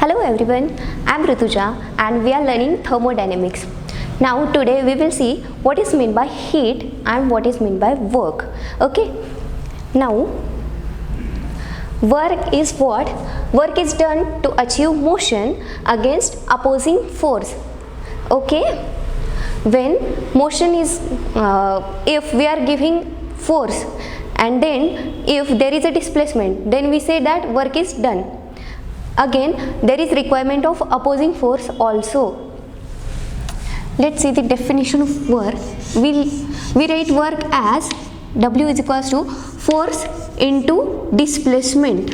Hello everyone, I am Rituja and we are learning thermodynamics. Now today we will see what is meant by heat and what is meant by work. Okay. Now work is what? Work is done to achieve motion against opposing force. Okay. When motion is, if we are giving force and then if there is a displacement, then we say that work is done. Again, there is requirement of opposing force also. Let's see the definition of work. We write work as W is equals to force into displacement.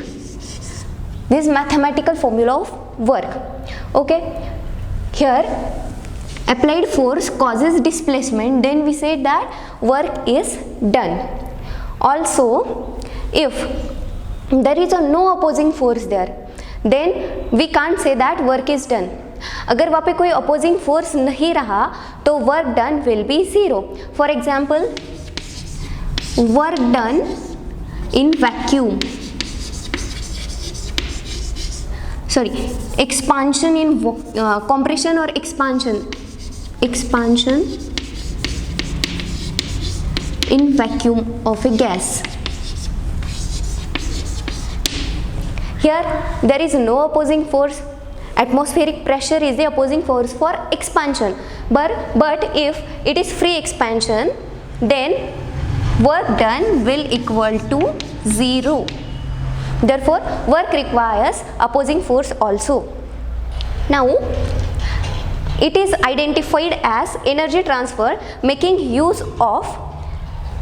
This is mathematical formula of work. Okay. Here applied force causes displacement, then we say that work is done. Also, if there is no opposing force there, then we can't say that work is done. अगर वहाँ पे कोई opposing force नहीं रहा तो work done will be zero. For example, work done in vacuum. Sorry, expansion in compression or expansion. Expansion in vacuum of a gas. Here there is no opposing force. Atmospheric pressure is the opposing force for expansion. But if it is free expansion, then work done will equal to zero. Therefore, work requires opposing force also. Now, it is identified as energy transfer making use of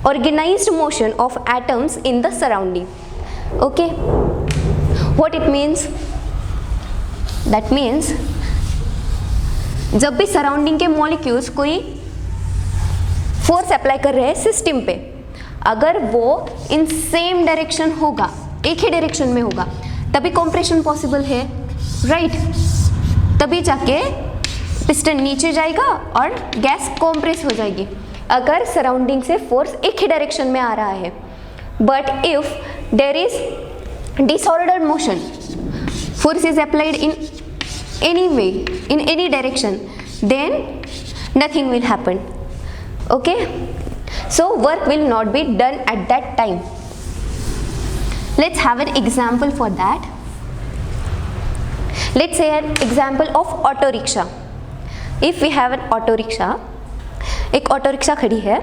organized motion of atoms in the surrounding. Okay. What it means? That means जब भी surrounding के molecules कोई force apply कर रहे हैं system पे, अगर वो इन सेम डायरेक्शन होगा, एक ही डायरेक्शन में होगा, तभी कंप्रेशन पॉसिबल है, राइट? तभी जाके पिस्टन नीचे जाएगा और गैस कंप्रेस हो जाएगी, अगर सराउंडिंग से फोर्स एक ही डायरेक्शन में आ रहा है. But if there is disordered motion, force is applied in any way, in any direction, then nothing will happen. Okay, so work will not be done at that time. Let's have an example for that. Let's say an example of auto rickshaw. If we have an auto rickshaw, एक auto rickshaw खड़ी है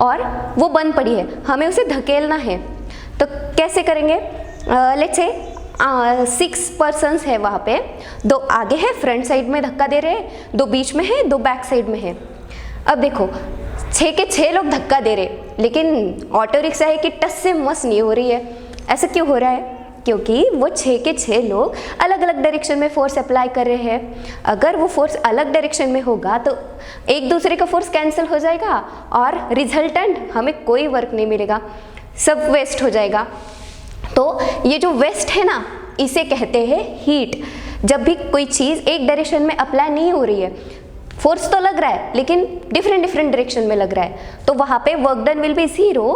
और वो बंद पड़ी है, हमें उसे धकेलना है, तो कैसे करेंगे? लेट्स से 6 पर्सन्स है वहाँ पे, 2 आगे है फ्रंट साइड में धक्का दे रहे हैं, 2 बीच में है, 2 बैक साइड में है. अब देखो 6 के 6 लोग धक्का दे रहे, लेकिन ऑटो रिक्शा है कि टस से मस नहीं हो रही है. ऐसा क्यों हो रहा है? क्योंकि वो 6 के 6 लोग अलग अलग डायरेक्शन में फोर्स अप्लाई कर रहे हैं. अगर वो फोर्स अलग डायरेक्शन में होगा तो एक दूसरे का फोर्स कैंसिल हो जाएगा और रिजल्टेंट हमें कोई वर्क नहीं मिलेगा, सब वेस्ट हो जाएगा. तो ये जो वेस्ट है ना, इसे कहते हैं हीट. जब भी कोई चीज़ एक डायरेक्शन में अप्लाई नहीं हो रही है, फोर्स तो लग रहा है लेकिन डिफरेंट डायरेक्शन में लग रहा है, तो वहाँ पे work done will be zero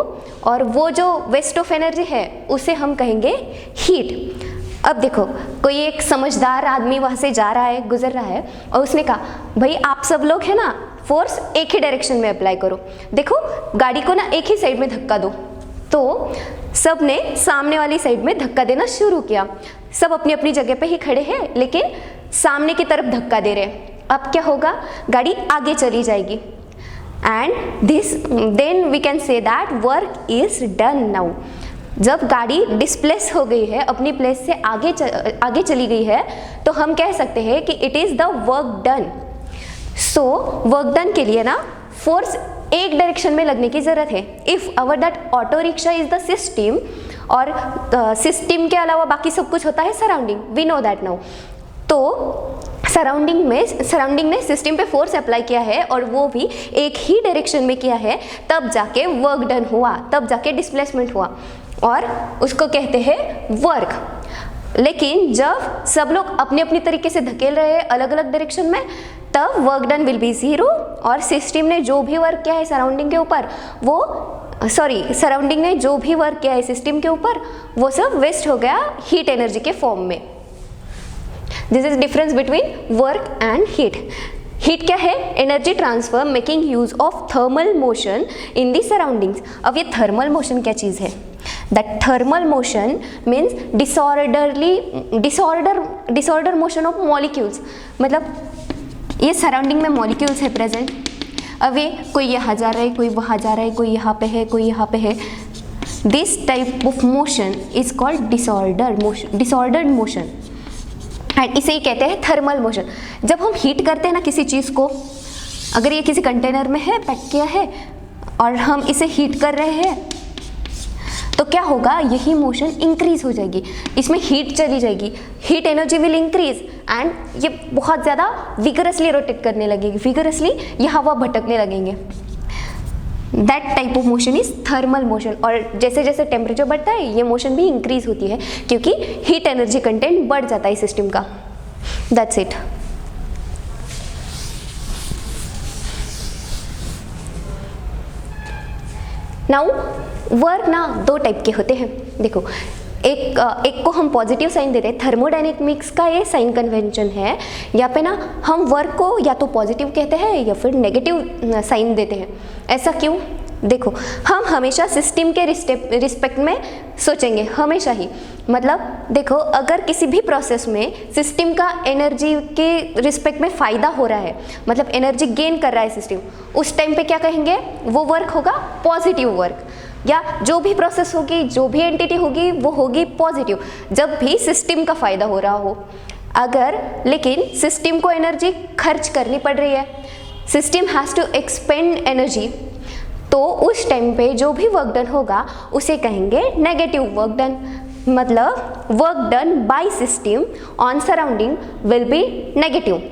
और वो जो वेस्ट ऑफ एनर्जी है उसे हम कहेंगे हीट. अब देखो कोई एक समझदार आदमी वहाँ से जा रहा है, गुजर रहा है, और उसने कहा भाई आप सब लोग है ना, फोर्स एक ही डायरेक्शन में अप्लाई करो. देखो गाड़ी को ना एक ही साइड में धक्का दो. तो सब ने सामने वाली साइड में धक्का देना शुरू किया. सब अपनी अपनी जगह पे ही खड़े हैं लेकिन सामने की तरफ धक्का दे रहे हैं. अब क्या होगा? गाड़ी आगे चली जाएगी. And this then we can say that work is done now. जब गाड़ी डिस्प्लेस हो गई है, अपनी प्लेस से आगे चली गई है, तो हम कह सकते हैं कि it is the work done. So work done के लिए ना फोर्स एक डायरेक्शन में लगने की जरूरत है. If our that auto rickshaw is the system, और सिस्टम के अलावा बाकी सब कुछ होता है surrounding, we know that now. तो सराउंडिंग ने सिस्टम पे फोर्स अप्लाई किया है और वो भी एक ही डायरेक्शन में किया है, तब जाके वर्क डन हुआ, तब जाके डिस्प्लेसमेंट हुआ, और उसको कहते हैं वर्क. लेकिन जब सब लोग अपने अपनी तरीके से धकेल रहे हैं अलग अलग डायरेक्शन में, तब work done will be zero और सिस्टम ने जो भी वर्क किया है सराउंडिंग के ऊपर वो सराउंडिंग ने जो भी वर्क किया है सिस्टम के ऊपर वो सब वेस्ट हो गया हीट एनर्जी के फॉर्म में. This is difference between work and heat. Heat क्या है? Energy transfer making use of thermal motion in the surroundings. अब ये थर्मल मोशन क्या चीज़ है? That thermal motion means disorder motion of molecules. मतलब ये सराउंडिंग में मॉलिक्यूल्स है प्रेजेंट. अब ये कोई यहाँ जा रहा है, कोई वहाँ जा रहा है, कोई यहाँ पे है, कोई यहाँ पे है. This type of motion is called disordered motion and इसे ही कहते हैं थर्मल मोशन. जब हम हीट करते हैं ना किसी चीज़ को, अगर ये किसी कंटेनर में है, पैक किया है और हम इसे हीट कर रहे हैं, तो क्या होगा? यही मोशन इंक्रीज हो जाएगी, इसमें हीट चली जाएगी, heat energy will increase and ये बहुत ज़्यादा विगरसली रोटेट करने लगेगी, विगरसली ये हवा भटकने लगेंगे. That type of motion is thermal motion. और जैसे जैसे टेम्परेचर बढ़ता है ये मोशन भी इंक्रीज होती है क्योंकि हीट एनर्जी कंटेंट बढ़ जाता है सिस्टम का. That's it. नाउ वर्क ना दो टाइप के होते हैं. देखो, एक को हम पॉजिटिव साइन देते हैं, थर्मोडायनेमिक्स का ये साइन कन्वेंशन है. यहाँ पे ना हम वर्क को या तो पॉजिटिव कहते हैं या फिर नेगेटिव साइन देते हैं. ऐसा क्यों? देखो, हम हमेशा सिस्टम के रिस्पेक्ट में सोचेंगे, हमेशा ही. मतलब देखो, अगर किसी भी प्रोसेस में सिस्टम का एनर्जी के रिस्पेक्ट में फ़ायदा हो रहा है, मतलब एनर्जी गेन कर रहा है सिस्टम, उस टाइम पे क्या कहेंगे? वो वर्क होगा पॉजिटिव वर्क. या जो भी प्रोसेस होगी, जो भी एंटिटी होगी, वो होगी पॉजिटिव जब भी सिस्टम का फ़ायदा हो रहा हो. अगर लेकिन सिस्टम को एनर्जी खर्च करनी पड़ रही है, system has to expend energy, तो उस टाइम पे जो भी वर्क डन होगा उसे कहेंगे नेगेटिव वर्क डन. मतलब work done by system on surrounding will be negative,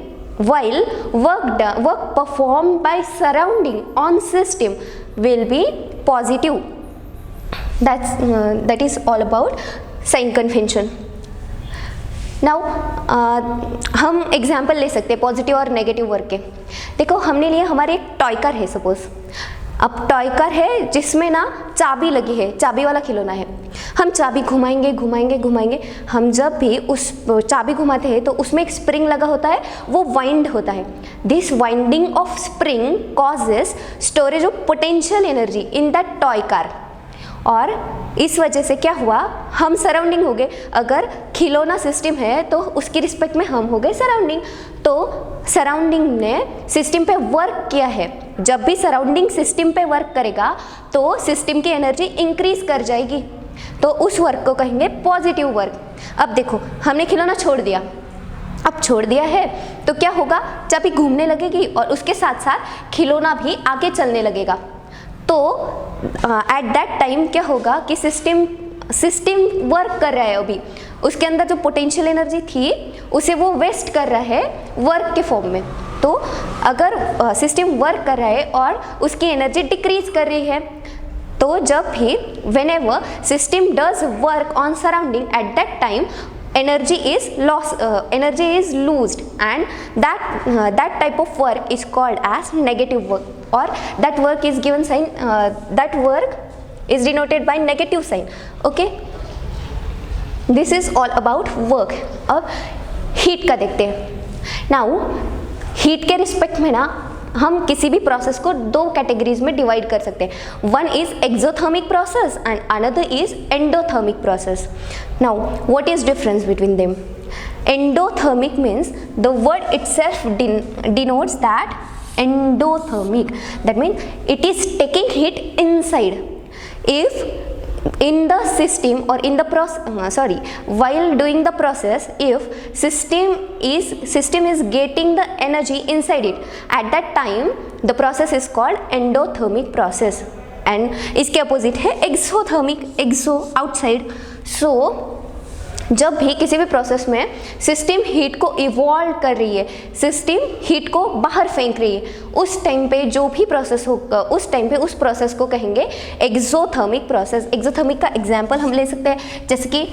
while work performed by surrounding on system will be positive. That is all about sign convention. Now हम example ले सकते हैं positive और negative work के. देखो, हमने लिया हमारे एक टॉय कार है सपोज. अब टॉय कार है जिसमें ना चाबी लगी है, चाबी वाला खिलौना है. हम चाबी घुमाएंगे घुमाएंगे घुमाएंगे. हम जब भी उस चाबी घुमाते हैं तो उसमें एक स्प्रिंग लगा होता है, वो वाइंड होता है. This winding of spring causes storage of potential energy in that toy car. और इस वजह से क्या हुआ? हम सराउंडिंग हो गए. अगर खिलौना सिस्टम है तो उसकी रिस्पेक्ट में हम हो गए सराउंडिंग. तो सराउंडिंग ने सिस्टम पे वर्क किया है. जब भी सराउंडिंग सिस्टम पे वर्क करेगा तो सिस्टम की एनर्जी इंक्रीज कर जाएगी, तो उस वर्क को कहेंगे पॉजिटिव वर्क. अब देखो, हमने खिलौना छोड़ दिया. अब छोड़ दिया है तो क्या होगा? चाबी घूमने लगेगी और उसके साथ साथ खिलौना भी आगे चलने लगेगा. तो एट दैट टाइम क्या होगा कि सिस्टम वर्क कर रहा है. अभी उसके अंदर जो पोटेंशियल एनर्जी थी उसे वो वेस्ट कर रहा है वर्क के फॉर्म में. तो अगर सिस्टम वर्क कर रहा है और उसकी एनर्जी डिक्रीज कर रही है, तो जब भी whenever system does work on surrounding, at that time energy is loosed, and that type of work is called as negative work, or that work is given sign, that work is denoted by negative sign. Okay, this is all about work. अब heat का देखते हैं. Now heat के respect में ना हम किसी भी प्रोसेस को दो कैटेगरीज में डिवाइड कर सकते हैं. One is exothermic process and another is endothermic process. Now what is difference between them? Endothermic means the word itself denotes that endothermic, that means it is taking heat inside. If in the system or in the while doing the process, if system is getting the energy inside it, at that time the process is called endothermic process. and इसके opposite है exothermic, एक्सो outside. सो जब भी किसी भी process में system heat को evolve कर रही है, सिस्टम हीट को बाहर फेंक रही है, उस टाइम पे जो भी प्रोसेस होगा उस टाइम पे उस प्रोसेस को कहेंगे एक्सोथर्मिक प्रोसेस. एक्सोथर्मिक का एग्जांपल हम ले सकते हैं, जैसे कि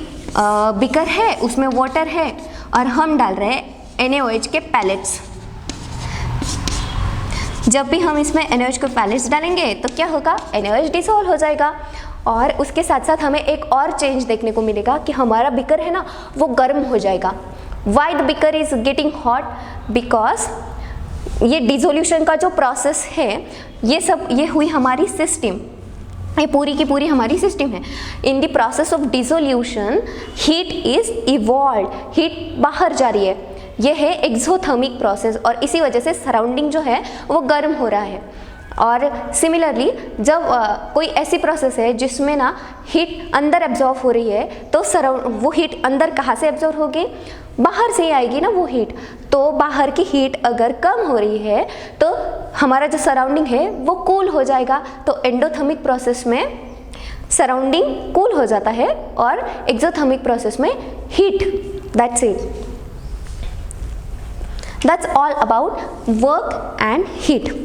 बिकर है, उसमें वाटर है और हम डाल रहे हैं NaOH के पैलेट्स. जब भी हम इसमें NaOH के पैलेट्स डालेंगे तो क्या होगा? NaOH डिसॉल्व हो जाएगा. और उसके साथ साथ हमें एक और चेंज देखने को मिलेगा कि हमारा बिकर है ना, वो गर्म हो जाएगा. Why the beaker is getting hot, because ये डिसोल्यूशन का जो प्रोसेस है ये हुई हमारी सिस्टम, ये पूरी की पूरी हमारी सिस्टम है। In the process of dissolution heat is evolve, heat बाहर जा रही है, ये है एक्सोथर्मिक प्रोसेस, और इसी वजह से सराउंडिंग जो है वो गर्म हो रहा है। और सिमिलरली जब कोई ऐसी प्रोसेस है जिसमें ना हीट अंदर एब्जॉर्ब हो रही है, तो वो हीट अंदर कहाँ से एब्जॉर्ब होगी, बाहर से ही आएगी ना वो हीट। तो बाहर की हीट अगर कम हो रही है तो हमारा जो सराउंडिंग है वो कूल हो जाएगा। तो एंडोथर्मिक प्रोसेस में सराउंडिंग कूल हो जाता है और एक्सोथर्मिक प्रोसेस में heat. That's it, that's all about work and heat.